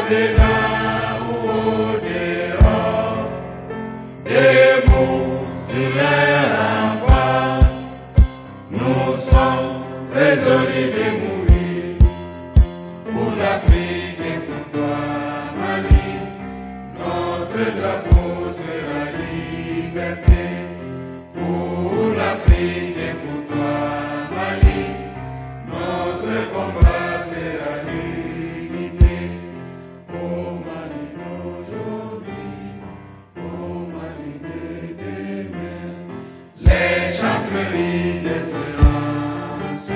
au-delà ou au-dehors, debout sur les remparts, nous sommes résolus de mourir pour l'Afrique et pour toi, Mali. Notre drapeau sera liberté pour l'Afrique et pour toi, Mali. Notre combat sera l'unité. Oh Mali d'aujourd'hui, oh Mali de demain, les champs fleurissent d'espérance,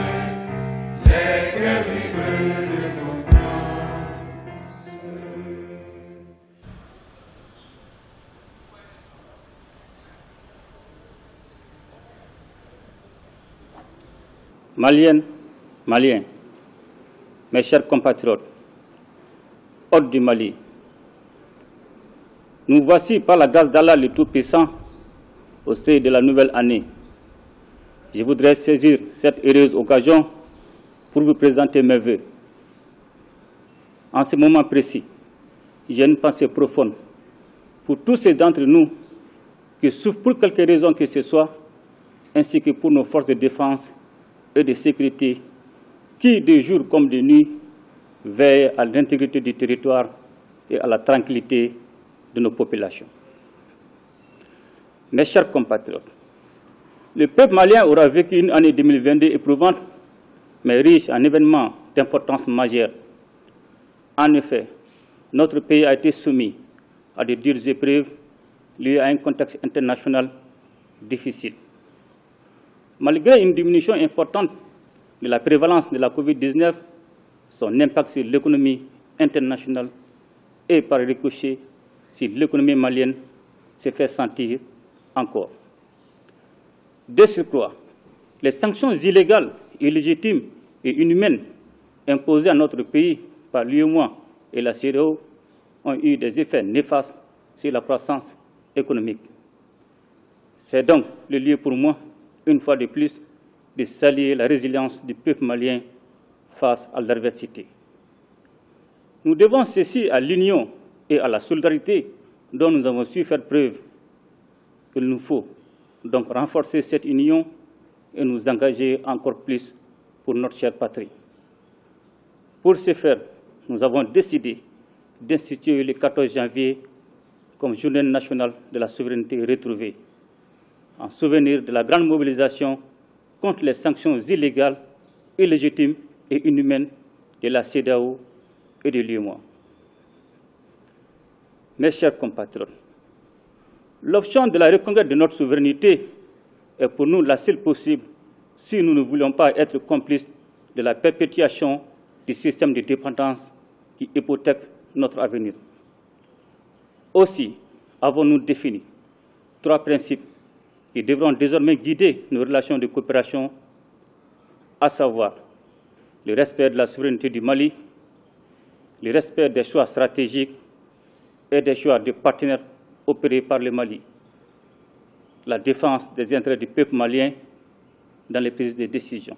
les cœurs vibrent de confiance. Maliennes, Maliens, mes chers compatriotes, hôtes du Mali, nous voici par la grâce d'Allah le Tout-Puissant au seuil de la nouvelle année. Je voudrais saisir cette heureuse occasion pour vous présenter mes vœux. En ce moment précis, j'ai une pensée profonde pour tous ceux d'entre nous qui souffrent pour quelque raison que ce soit, ainsi que pour nos forces de défense et de sécurité qui, de jour comme de nuit, veillent à l'intégrité du territoire et à la tranquillité de nos populations. Mes chers compatriotes, le peuple malien aura vécu une année 2022 éprouvante, mais riche en événements d'importance majeure. En effet, notre pays a été soumis à de dures épreuves liées à un contexte international difficile. Malgré une diminution importante de la prévalence de la COVID-19, son impact sur l'économie internationale et par ricochet sur l'économie malienne se fait sentir encore. De surcroît, les sanctions illégales, illégitimes et inhumaines imposées à notre pays par l'UEMOA et la CEDEAO ont eu des effets néfastes sur la croissance économique. C'est donc le lieu pour moi, une fois de plus, de saluer la résilience du peuple malien face à l'adversité. Nous devons ceci à l'union et à la solidarité dont nous avons su faire preuve. Il nous faut donc renforcer cette union et nous engager encore plus pour notre chère patrie. Pour ce faire, nous avons décidé d'instituer le 14 janvier comme journée nationale de la souveraineté retrouvée, en souvenir de la grande mobilisation contre les sanctions illégales, illégitimes et inhumaines de la CEDEAO et de l'UEMOA. Mes chers compatriotes, l'option de la reconquête de notre souveraineté est pour nous la seule possible si nous ne voulons pas être complices de la perpétuation du système de dépendance qui hypothèque notre avenir. Aussi, avons-nous défini 3 principes qui devront désormais guider nos relations de coopération, à savoir le respect de la souveraineté du Mali, le respect des choix stratégiques et des choix de partenaires opérés par le Mali, la défense des intérêts du peuple malien dans les prises de décision.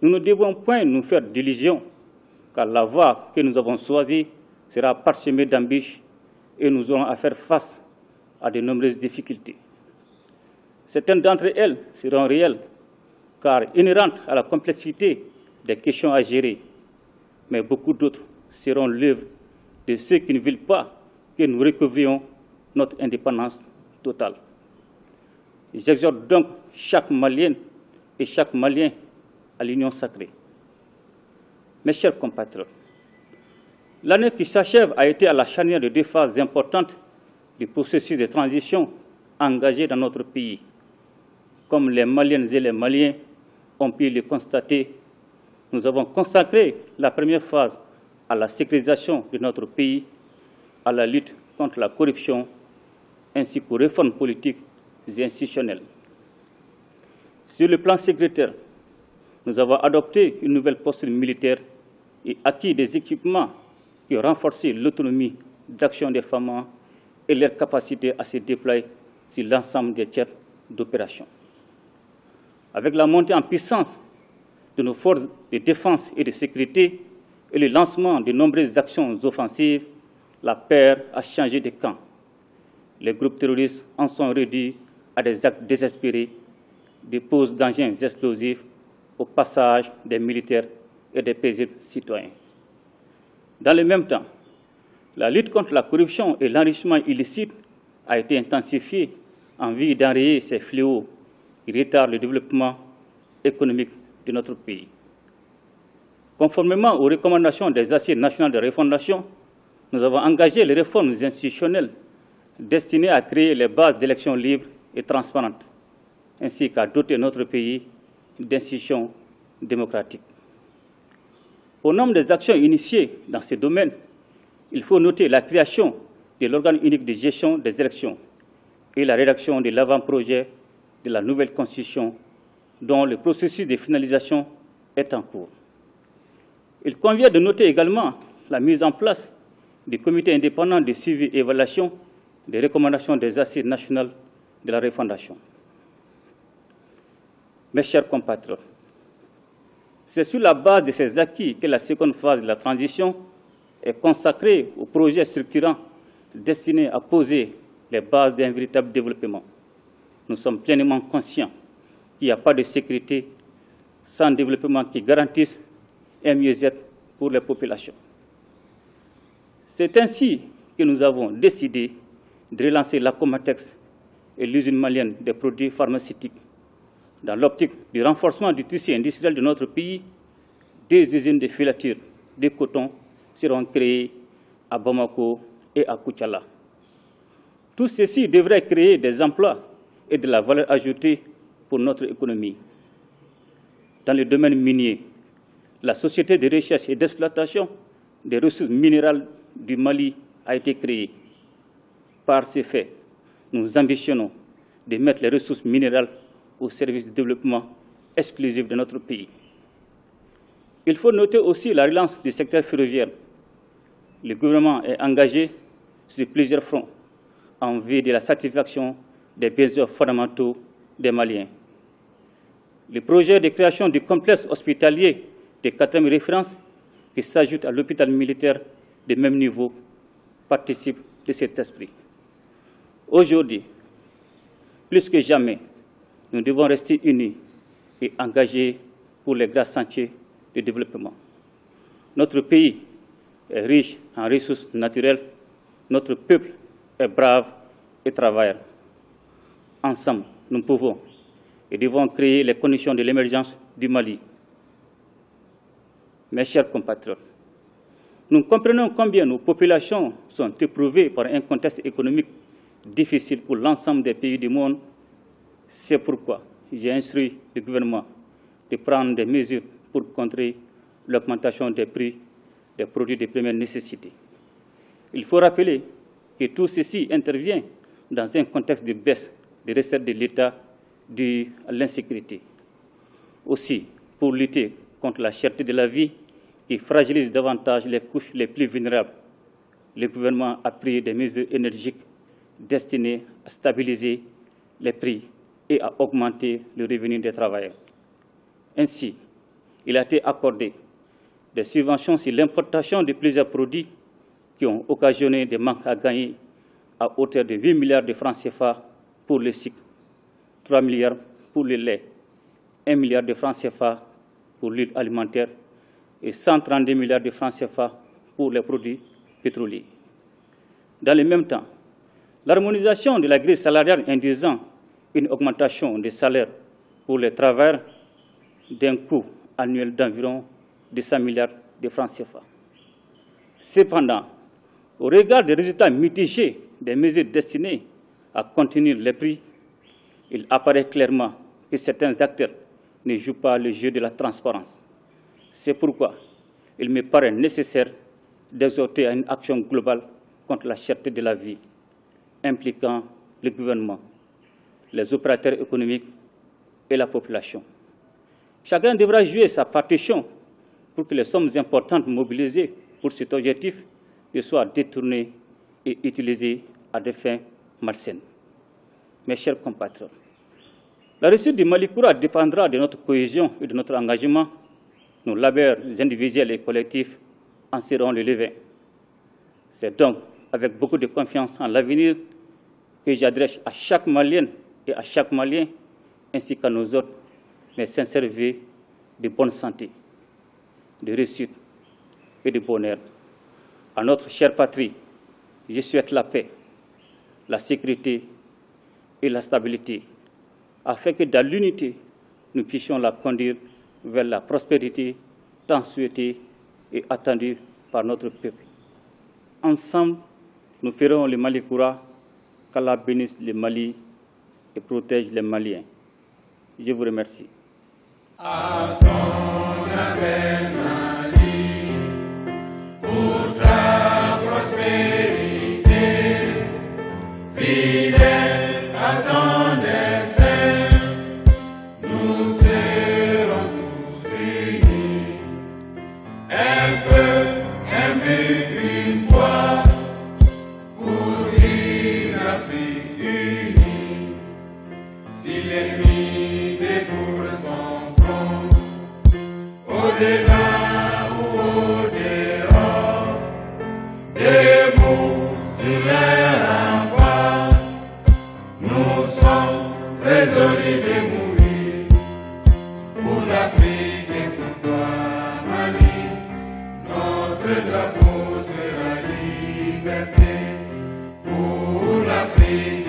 Nous ne devons point nous faire d'illusions, car la voie que nous avons choisie sera parsemée d'embûches et nous aurons à faire face à de nombreuses difficultés. Certaines d'entre elles seront réelles, car inhérentes à la complexité des questions à gérer, mais beaucoup d'autres seront l'œuvre de ceux qui ne veulent pas que nous recouvrions notre indépendance totale. J'exhorte donc chaque Malienne et chaque Malien à l'union sacrée. Mes chers compatriotes, l'année qui s'achève a été à la charnière de 2 phases importantes du processus de transition engagé dans notre pays. Comme les Maliennes et les Maliens ont pu le constater, nous avons consacré la première phase à la sécurisation de notre pays, à la lutte contre la corruption, ainsi qu'aux réformes politiques et institutionnelles. Sur le plan sécuritaire, nous avons adopté une nouvelle posture militaire et acquis des équipements qui ont renforcé l'autonomie d'action des femmes et leur capacité à se déployer sur l'ensemble des théâtres d'opération. Avec la montée en puissance de nos forces de défense et de sécurité et le lancement de nombreuses actions offensives, la paix a changé de camp. Les groupes terroristes en sont réduits à des actes désespérés, des poses d'engins explosifs au passage des militaires et des paisibles citoyens. Dans le même temps, la lutte contre la corruption et l'enrichissement illicite a été intensifiée en vue d'enrayer ces fléaux qui retardent le développement économique de notre pays. Conformément aux recommandations des Assises nationales de refondation, nous avons engagé les réformes institutionnelles destinées à créer les bases d'élections libres et transparentes, ainsi qu'à doter notre pays d'institutions démocratiques. Au nombre des actions initiées dans ce domaine, il faut noter la création de l'organe unique de gestion des élections et la rédaction de l'avant-projet de la nouvelle Constitution, dont le processus de finalisation est en cours. Il convient de noter également la mise en place du comité indépendant de suivi et évaluation des recommandations des Assises nationales de la refondation. Mes chers compatriotes, c'est sur la base de ces acquis que la seconde phase de la transition est consacrée au projet structurant destiné à poser les bases d'un véritable développement. Nous sommes pleinement conscients qu'il n'y a pas de sécurité sans développement qui garantisse un mieux-être pour les populations. C'est ainsi que nous avons décidé de relancer la Comatex et l'usine malienne des produits pharmaceutiques. Dans l'optique du renforcement du tissu industriel de notre pays, 2 usines de filature de coton seront créées à Bamako et à Koutiala. Tout ceci devrait créer des emplois et de la valeur ajoutée pour notre économie. Dans le domaine minier, la Société de recherche et d'exploitation des ressources minérales du Mali a été créée. Par ce fait, nous ambitionnons de mettre les ressources minérales au service du développement exclusif de notre pays. Il faut noter aussi la relance du secteur ferroviaire. Le gouvernement est engagé sur plusieurs fronts en vue de la satisfaction des besoins fondamentaux des Maliens. Le projet de création du complexe hospitalier de 4e référence, qui s'ajoute à l'hôpital militaire de même niveau, participe de cet esprit. Aujourd'hui, plus que jamais, nous devons rester unis et engagés pour les grands chantiers de développement. Notre pays est riche en ressources naturelles, notre peuple est brave et travailleur. Ensemble, nous pouvons et devons créer les conditions de l'émergence du Mali. Mes chers compatriotes, nous comprenons combien nos populations sont éprouvées par un contexte économique difficile pour l'ensemble des pays du monde. C'est pourquoi j'ai instruit le gouvernement de prendre des mesures pour contrer l'augmentation des prix des produits de première nécessité. Il faut rappeler que tout ceci intervient dans un contexte de baisse des recettes de l'État due à l'insécurité. Aussi, pour lutter contre la cherté de la vie qui fragilise davantage les couches les plus vulnérables, le gouvernement a pris des mesures énergiques destinées à stabiliser les prix et à augmenter le revenu des travailleurs. Ainsi, il a été accordé des subventions sur l'importation de plusieurs produits qui ont occasionné des manques à gagner à hauteur de 8 milliards de francs CFA pour le sucre, 3 milliards pour le lait, 1 milliard de francs CFA pour l'huile alimentaire et 132 milliards de francs CFA pour les produits pétroliers. Dans le même temps, l'harmonisation de la grille salariale induisant une augmentation des salaires pour les travailleurs d'un coût annuel d'environ 200 milliards de francs CFA. Cependant, au regard des résultats mitigés des mesures destinées à contenir les prix, il apparaît clairement que certains acteurs ne jouent pas le jeu de la transparence. C'est pourquoi il me paraît nécessaire d'exhorter à une action globale contre la cherté de la vie, impliquant le gouvernement, les opérateurs économiques et la population. Chacun devra jouer sa partition pour que les sommes importantes mobilisées pour cet objectif ne soient détournées et utilisées à des fins malsaines. Mes chers compatriotes, la réussite du Malikoura dépendra de notre cohésion et de notre engagement, nos labeurs individuels et collectifs en seront le levain. C'est donc avec beaucoup de confiance en l'avenir que j'adresse à chaque Malienne et à chaque Malien, ainsi qu'à nos autres, mes sincères vœux de bonne santé, de réussite et de bonheur. À notre chère patrie, je souhaite la paix, la sécurité et la stabilité, afin que dans l'unité, nous puissions la conduire vers la prospérité tant souhaitée et attendue par notre peuple. Ensemble, nous ferons le Mali Koura, qu'Allah bénisse le Mali et protège les Maliens. Je vous remercie. À ton appel, Mali, pour ta prospérité, fidèle à ton destin, nous serons tous unis. Un peu, un but, une foi, pour une Afrique unie. Si l'ennemi découvre son front, au-delà ou au-dehors, debout sur les remparts, nous sommes résolus de mourir pour l'Afrique et pour toi, Mali. Notre drapeau sera liberté pour l'Afrique.